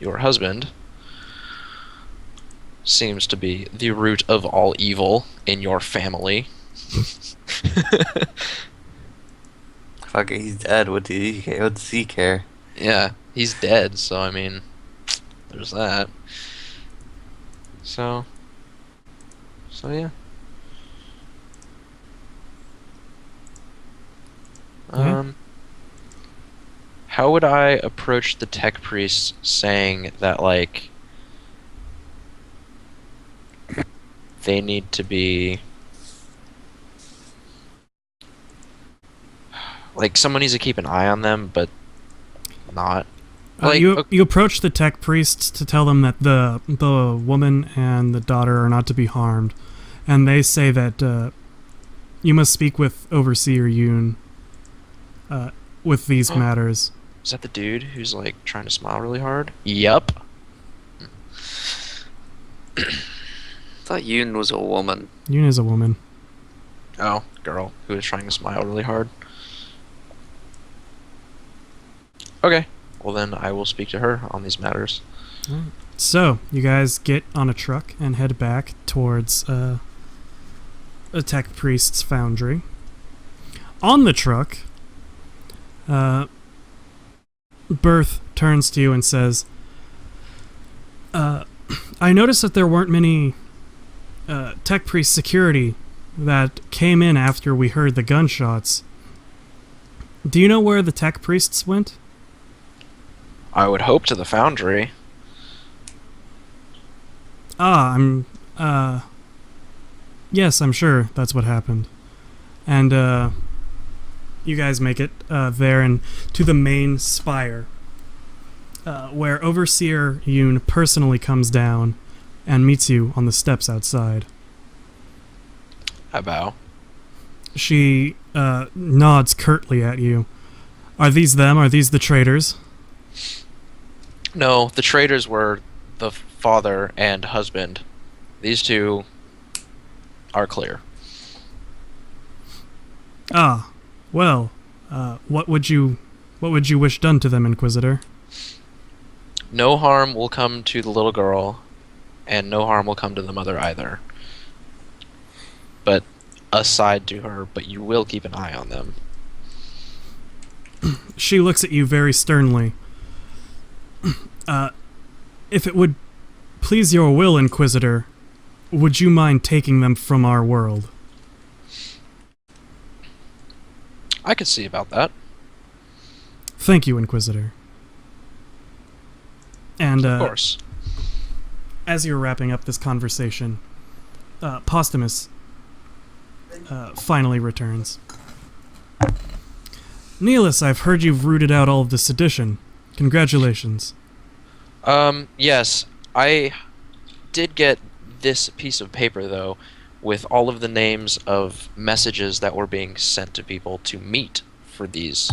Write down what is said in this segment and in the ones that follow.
your husband seems to be the root of all evil in your family. Fuck it, he's dead. What does he care? Yeah, he's dead, so I mean, there's that. So, yeah. Yeah. Um, how would I approach the tech priests saying that, like, they need to be... Like, someone needs to keep an eye on them, but not. Like, You approach the tech priests to tell them that the woman and the daughter are not to be harmed, and they say that you must speak with Overseer Yoon with these matters. is that the dude who's, like, trying to smile really hard? Yup. I thought Yoon was a woman. Yoon is a woman. Oh, girl who is trying to smile really hard. Okay. Well, then I will speak to her on these matters. So, you guys get on a truck and head back towards a tech priest's foundry. On the truck, Birth turns to you and says, I noticed that there weren't many tech priest security that came in after we heard the gunshots. Do you know where the tech priests went? I would hope to the foundry. Yes, I'm sure that's what happened. And, you guys make it, there and to the main spire, where Overseer Yoon personally comes down and meets you on the steps outside. I bow. She, nods curtly at you. Are these them? Are these the traitors? No, the traitors were the father and husband. These two are clear. Ah, well, what would you wish done to them, Inquisitor? No harm will come to the little girl, and no harm will come to the mother either. But aside to her, but you will keep an eye on them. She looks at you very sternly. If it would please your will, Inquisitor, would you mind taking them from our world? I could see about that. Thank you, Inquisitor. And, Of course. as you're wrapping up this conversation, Posthumus finally returns. Neelis, I've heard you've rooted out all of the sedition. Congratulations. Yes. I did get this piece of paper, though, with all of the names of messages that were being sent to people to meet for these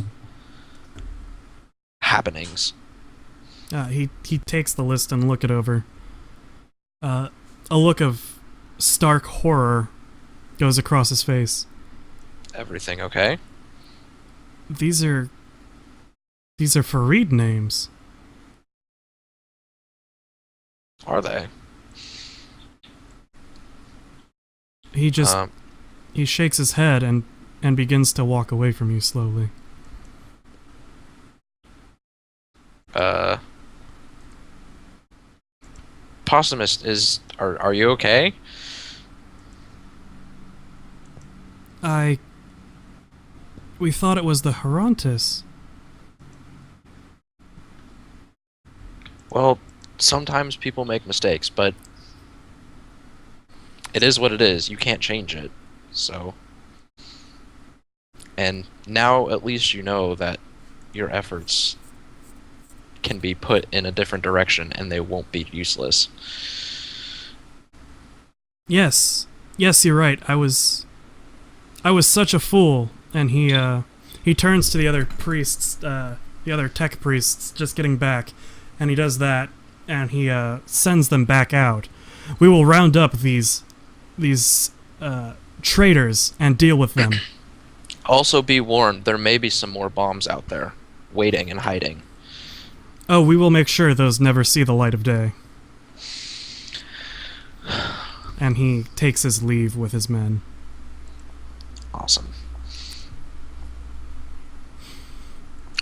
happenings. He takes the list and look it over. A look of stark horror goes across his face. Everything okay? These are Fareed names. Are they? He just he shakes his head and begins to walk away from you slowly. Posthumous, are you okay? We thought it was the Herontis. Well, sometimes people make mistakes, but it is what it is. You can't change it. So, and now at least you know that your efforts can be put in a different direction and they won't be useless. Yes, you're right. I was such a fool. And he turns to the other priests, the other tech priests, just getting back, and he does that, and he sends them back out. We will round up these traitors and deal with them. Also be warned, there may be some more bombs out there, waiting and hiding. Oh, we will make sure those never see the light of day. And he takes his leave with his men. Awesome.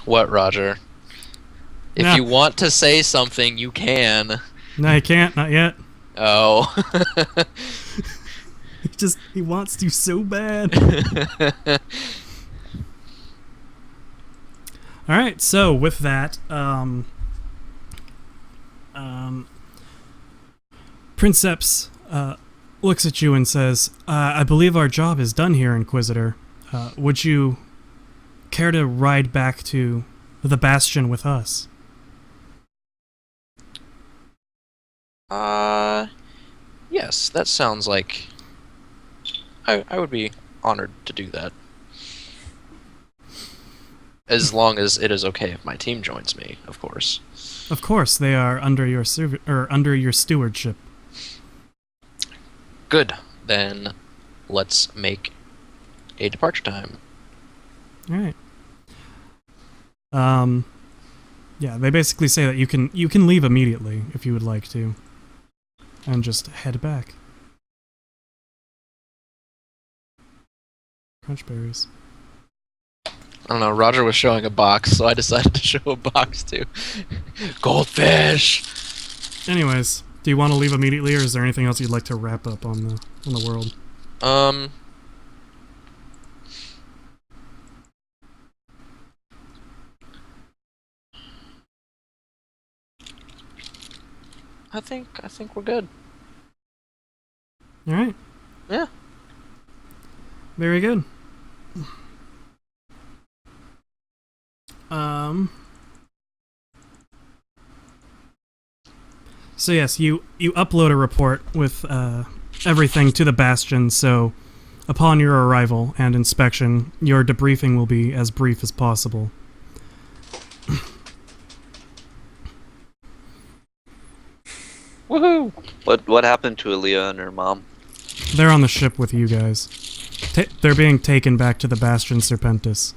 What, Roger? If Nah. you want to say something, you can. No, he can't. Not yet. Oh. He wants to so bad. All right. So with that, Princeps looks at you and says, "I believe our job is done here, Inquisitor. Would you care to ride back to the Bastion with us?" Yes, that sounds like I would be honored to do that. As long as it is okay if my team joins me, of course. Of course, they are under your under your stewardship. Good. Then let's make a departure time. All right. Yeah, they basically say that you can leave immediately if you would like to, and just head back. Crunchberries. I don't know, Roger was showing a box, so I decided to show a box too. Goldfish! Anyways, do you want to leave immediately, or is there anything else you'd like to wrap up on the world? I think we're good. All right. Yeah. Very good. So yes, you upload a report with everything to the Bastion, so upon your arrival and inspection, your debriefing will be as brief as possible. Woohoo! What happened to Aaliyah and her mom? They're on the ship with you guys. They're being taken back to the Bastion Serpentis.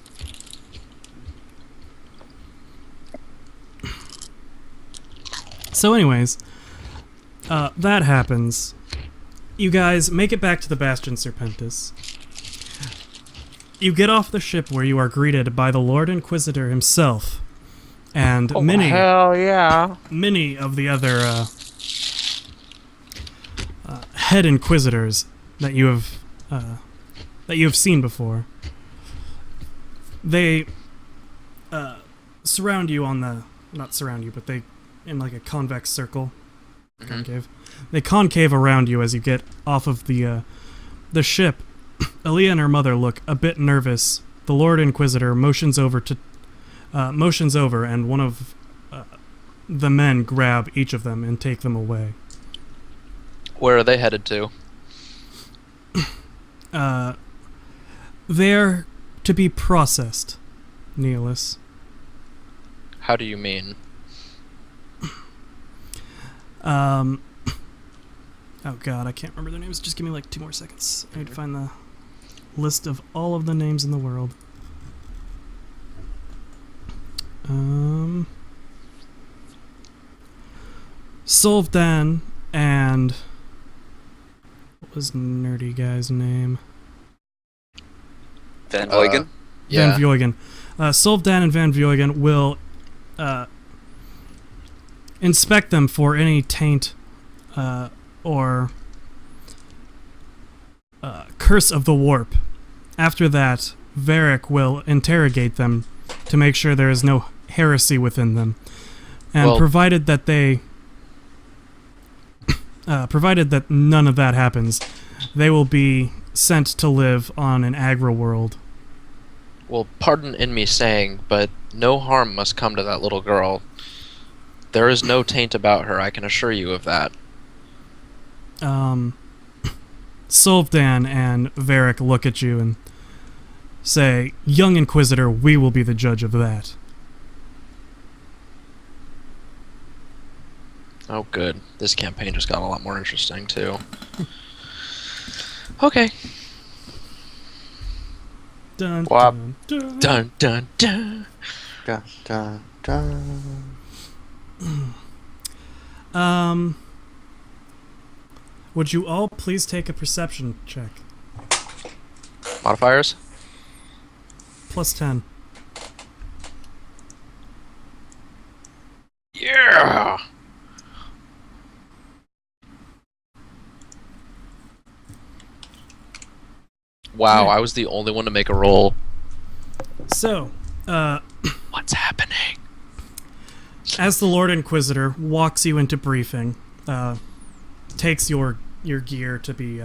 So anyways, that happens. You guys make it back to the Bastion Serpentis. You get off the ship where you are greeted by the Lord Inquisitor himself, and hell yeah! many of the other head Inquisitors that you have seen before. They surround you on the not surround you, but they in like a convex circle. Concave. They concave around you as you get off of the ship. Aaliyah and her mother look a bit nervous. The Lord Inquisitor motions over, and one of the men grab each of them and take them away. Where are they headed to? They're to be processed, Neolis. How do you mean? Oh god, I can't remember their names. Just give me like 2 more seconds. I need to find the list of all of the names in the world. Solvdan and... what was nerdy guy's name? Van Huygen? Yeah. Van Vuigen. Solvdan and Van Vuigen will inspect them for any taint or curse of the warp. After that, Varric will interrogate them to make sure there is no heresy within them. And Well- provided that none of that happens, they will be sent to live on an agra world. Well, pardon in me saying, but no harm must come to that little girl. There is no taint about her, I can assure you of that. Solvdan and Varric look at you and say, "Young Inquisitor, we will be the judge of that." Oh, good. This campaign just got a lot more interesting, too. Okay. Dun, Wop. dun, dun. Dun, dun, dun. Dun, dun, dun. Would you all please take a perception check? Modifiers? Plus 10. Yeah! Wow, I was the only one to make a roll. So, What's happening? as the Lord Inquisitor walks you into briefing, takes your gear to be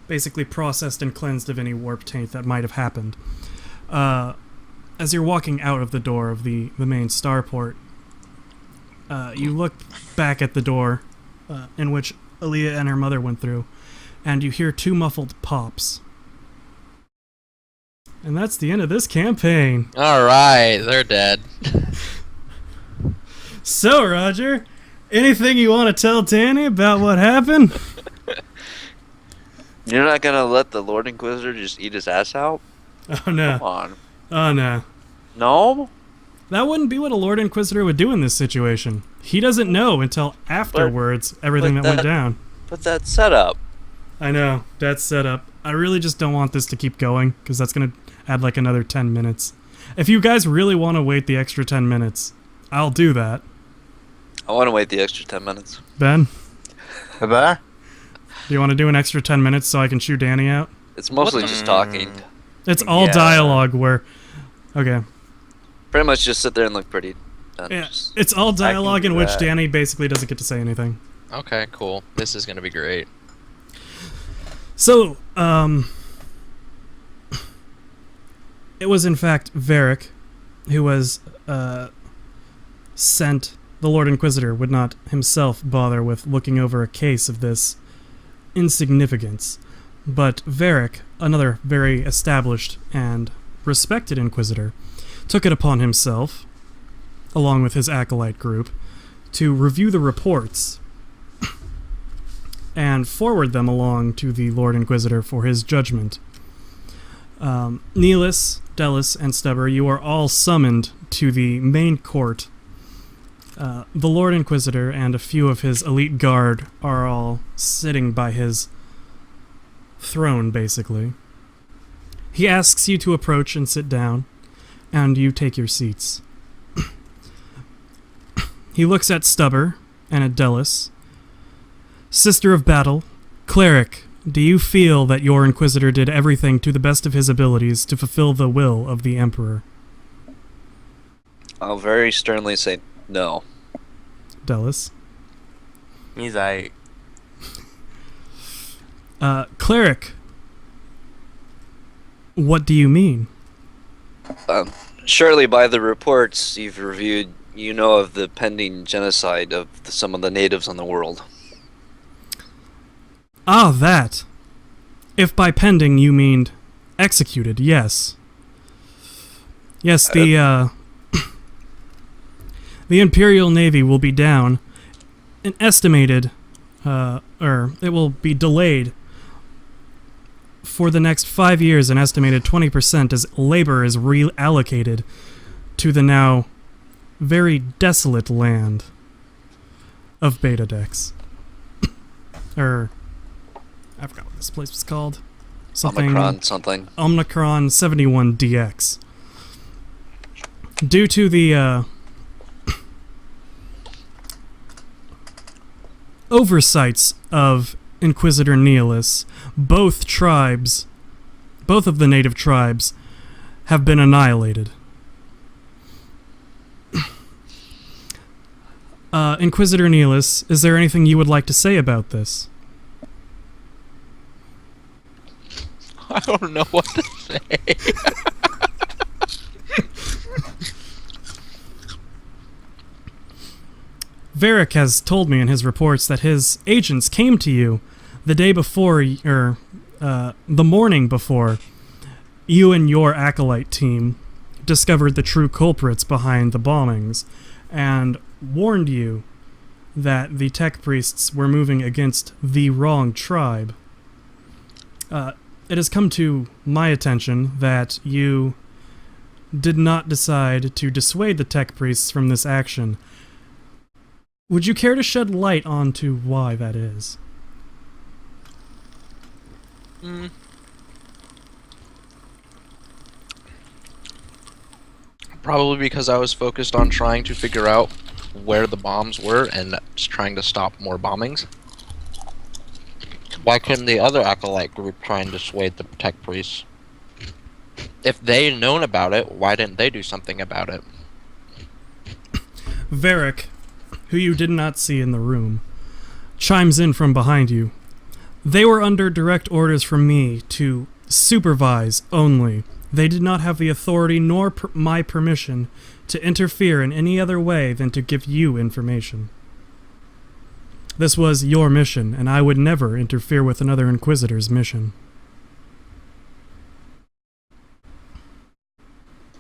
basically processed and cleansed of any warp taint that might have happened. As you're walking out of the door of the main starport, you look back at the door in which Aaliyah and her mother went through, and you hear 2 muffled pops. And that's the end of this campaign. Alright, they're dead. So, Roger, anything you want to tell Danny about what happened? You're not gonna let the Lord Inquisitor just eat his ass out? Oh, no. Come on. Oh, no. No? That wouldn't be what a Lord Inquisitor would do in this situation. He doesn't know until afterwards everything that went down. But that setup. I know, that's set up. I really just don't want this to keep going, because that's going to add like another 10 minutes. If you guys really want to wait the extra 10 minutes, I'll do that. I want to wait the extra 10 minutes. Ben, Bye-bye. do you want to do an extra 10 minutes so I can shoot Danny out? It's mostly just talking. It's all Yeah. dialogue where... Okay. Pretty much just sit there and look pretty. Yeah, it's all dialogue do in which that. Danny basically doesn't get to say anything. Okay, cool. This is gonna be great. So, it was in fact Varric who was sent. The Lord Inquisitor would not himself bother with looking over a case of this insignificance, but Varric, another very established and respected Inquisitor, took it upon himself, along with his acolyte group, to review the reports and forward them along to the Lord Inquisitor for his judgment. Neelis, Delis, and Stubber, you are all summoned to the main court. The Lord Inquisitor and a few of his elite guard are all sitting by his throne, basically. He asks you to approach and sit down, and you take your seats. He looks at Stubber and at Delis. Sister of Battle, Cleric, do you feel that your Inquisitor did everything to the best of his abilities to fulfill the will of the Emperor? I'll very sternly say no. Delis. He's like, Cleric, what do you mean? surely by the reports you've reviewed, you know of the pending genocide of some of the natives on the world. Ah, that. If by pending you mean executed, yes. Yes, the Imperial Navy will be down an estimated, or it will be delayed for the next 5 years, an estimated 20% as labor is reallocated to the now very desolate land of Betadex. I forgot what this place was called. Omicron something. Omicron 71DX. Due to the oversights of Inquisitor Neelis, both of the native tribes, have been annihilated. Inquisitor Neelis, is there anything you would like to say about this? I don't know what to say. Varric has told me in his reports that his agents came to you the day before, or the morning before, you and your acolyte team discovered the true culprits behind the bombings, and warned you that the tech priests were moving against the wrong tribe. It has come to my attention that you did not decide to dissuade the tech priests from this action, Would you care to shed light onto why that is? Probably because I was focused on trying to figure out where the bombs were and just trying to stop more bombings. Why couldn't the other acolyte group try and dissuade the Protect priests? If they'd known about it, why didn't they do something about it? Varric, who you did not see in the room, chimes in from behind you. They were under direct orders from me to supervise only. They did not have the authority nor my permission to interfere in any other way than to give you information. This was your mission, and I would never interfere with another Inquisitor's mission.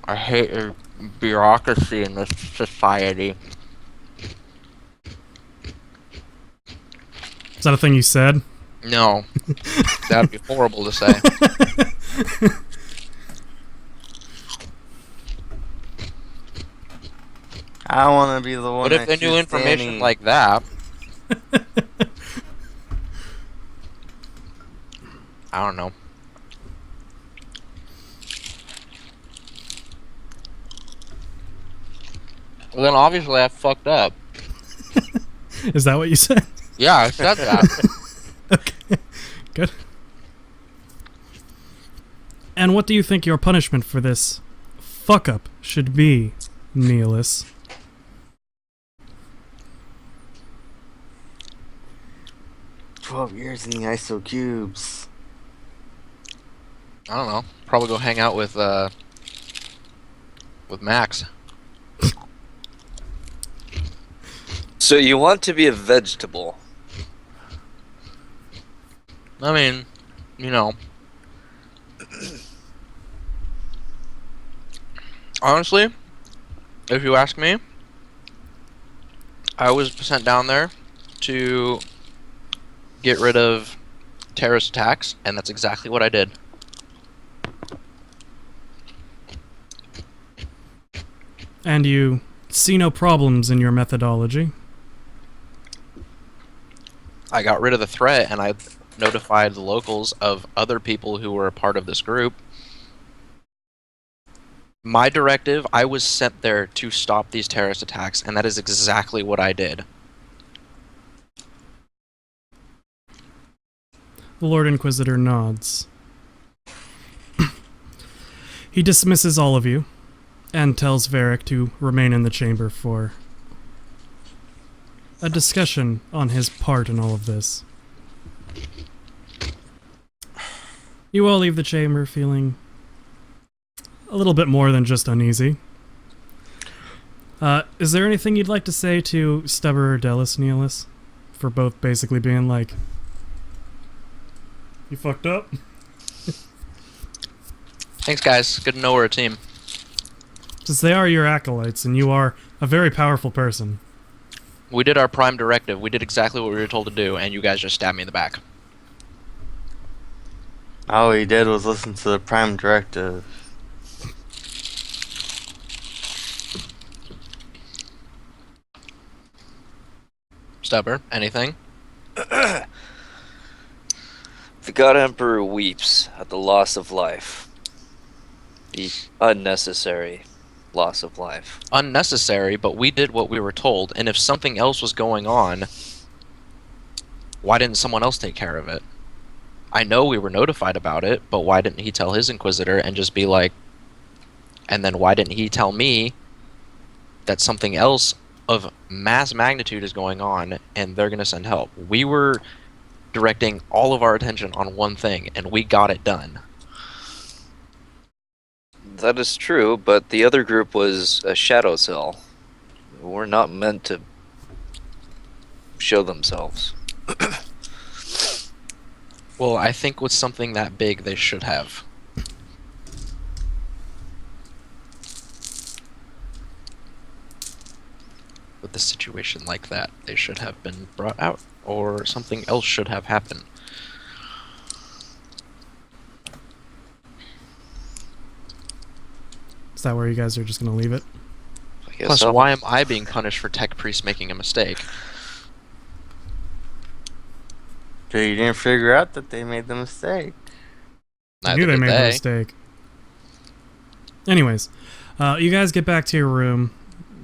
I hate the bureaucracy in this society. Is that a thing you said? No. That'd be horrible to say. I want to be the one. But if they knew information like that... I don't know. Well, then obviously I fucked up. Is that what you said? Yeah, I said that. Okay, good. And what do you think your punishment for this fuck-up should be, Neelis? "12 years in the ISO cubes." I don't know. Probably go hang out with Max. So you want to be a vegetable? I mean, you know. Honestly, if you ask me, I was sent down there to get rid of terrorist attacks, and that's exactly what I did. And you see no problems in your methodology? I got rid of the threat, and I notified the locals of other people who were a part of this group. My directive, I was sent there to stop these terrorist attacks, and that is exactly what I did. The Lord Inquisitor nods. He dismisses all of you, and tells Varric to remain in the chamber for a discussion on his part in all of this. You all leave the chamber feeling a little bit more than just uneasy. Is there anything you'd like to say to Stubber or Delis, Neelis? For both basically being like, you fucked up? Thanks, guys. Good to know we're a team. Since they are your acolytes, and you are a very powerful person. We did our prime directive. We did exactly what we were told to do, and you guys just stabbed me in the back. All he did was listen to the Prime Directive. Stubber, anything? The God Emperor weeps at the loss of life. The unnecessary loss of life. Unnecessary, but we did what we were told, and if something else was going on, why didn't someone else take care of it? I know we were notified about it, but why didn't he tell his Inquisitor and just be like... And then why didn't he tell me that something else of mass magnitude is going on, and they're going to send help? We were directing all of our attention on one thing, and we got it done. That is true, but the other group was a shadow cell. We're not meant to show themselves. Well, I think with something that big, they should have. With a situation like that, they should have been brought out, or something else should have happened. Is that where you guys are just gonna leave it? guess Plus, so. why am I being punished for tech priest making a mistake? So you didn't figure out that they made the mistake. I Neither knew they did made the mistake. Anyways, you guys get back to your room.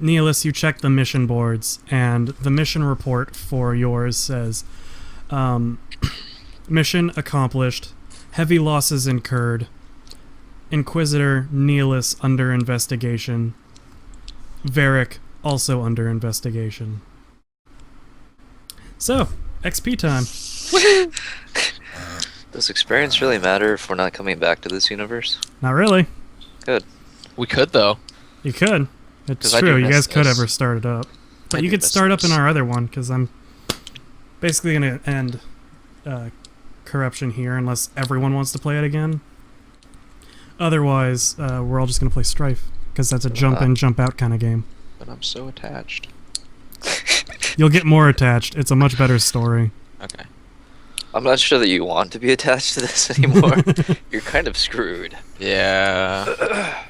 Neelis, you check the mission boards, and the mission report for yours says, mission accomplished, heavy losses incurred, Inquisitor Neelis under investigation, Varric also under investigation. So, XP time. Does experience really matter if we're not coming back to this universe? Not really. Good. We could, though. You could. It's 'Cause I do true, you miss guys could this. ever start it up. But I you do could miss start up in this. our other one, because I'm basically going to end corruption here, unless everyone wants to play it again. Otherwise, we're all just going to play Strife, because that's a jump in, jump out kind of game. But I'm so attached. You'll get more attached. It's a much better story. Okay. I'm not sure that you want to be attached to this anymore. You're kind of screwed. Yeah.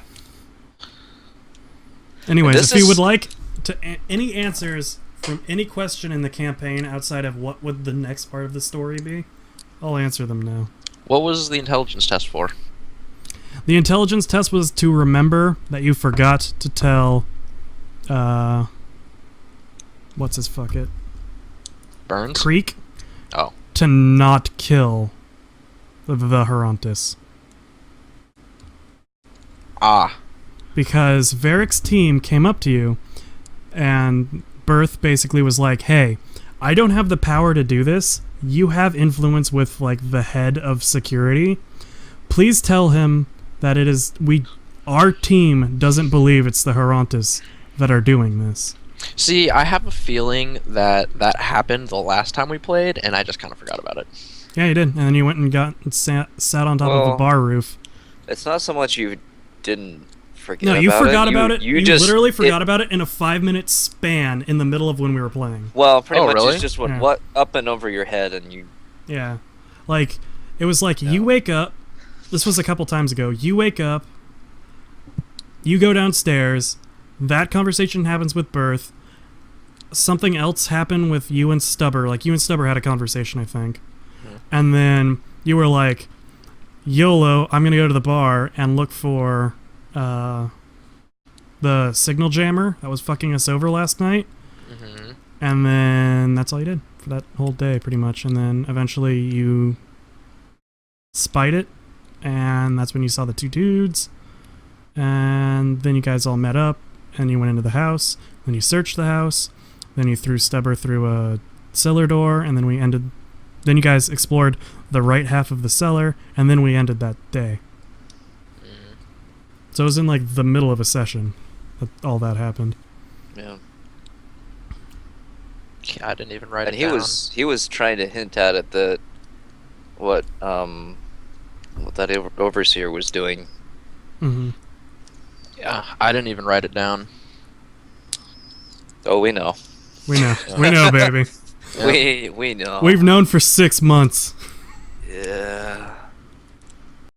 Anyways, This if you is- would like to any answers from any question in the campaign outside of what would the next part of the story be, I'll answer them now. What was the intelligence test for? The intelligence test was to remember that you forgot to tell, what's his fuck it? Burns? Creek? Oh. To not kill the Herontis. Ah. Because Varric's team came up to you, and Birth basically was like, hey, I don't have the power to do this. You have influence with, like, the head of security. Please tell him that it is... Our team doesn't believe it's the Herontis that are doing this. See, I have a feeling that that happened the last time we played, and I just kind of forgot about it. Yeah, you did. And then you went and sat on top of a Well, bar roof. It's not so much you didn't forget No, about it. you forgot about it. You You just literally forgot about it in a 5-minute span in the middle of when we were playing. Well, pretty Oh, much really? it's just Yeah. what up and over your head, and you. Yeah. Like, it was like, you wake up... This was a couple times ago. You wake up, you go downstairs, that conversation happens with Birth, something else happened with you and Stubber. Like, you and Stubber had a conversation, I think. And then you were like, YOLO, I'm gonna go to the bar and look for the signal jammer that was fucking us over last night. Mm-hmm. And then that's all you did for that whole day, pretty much. And then eventually you spied it, and that's when you saw the two dudes. And then you guys all met up, and you went into the house. Then you searched the house. Then you threw Stubber through a cellar door, and then we ended... Then you guys explored the right half of the cellar, and then we ended that day. So it was in, like, the middle of a session that all that happened. Yeah. Yeah, I didn't even write And it down. he was trying to hint at it that what that overseer was doing. Mm-hmm. Yeah, I didn't even write it down. Oh, we know. We know. We know, baby. Yeah. We know. We've known for 6 months. Yeah.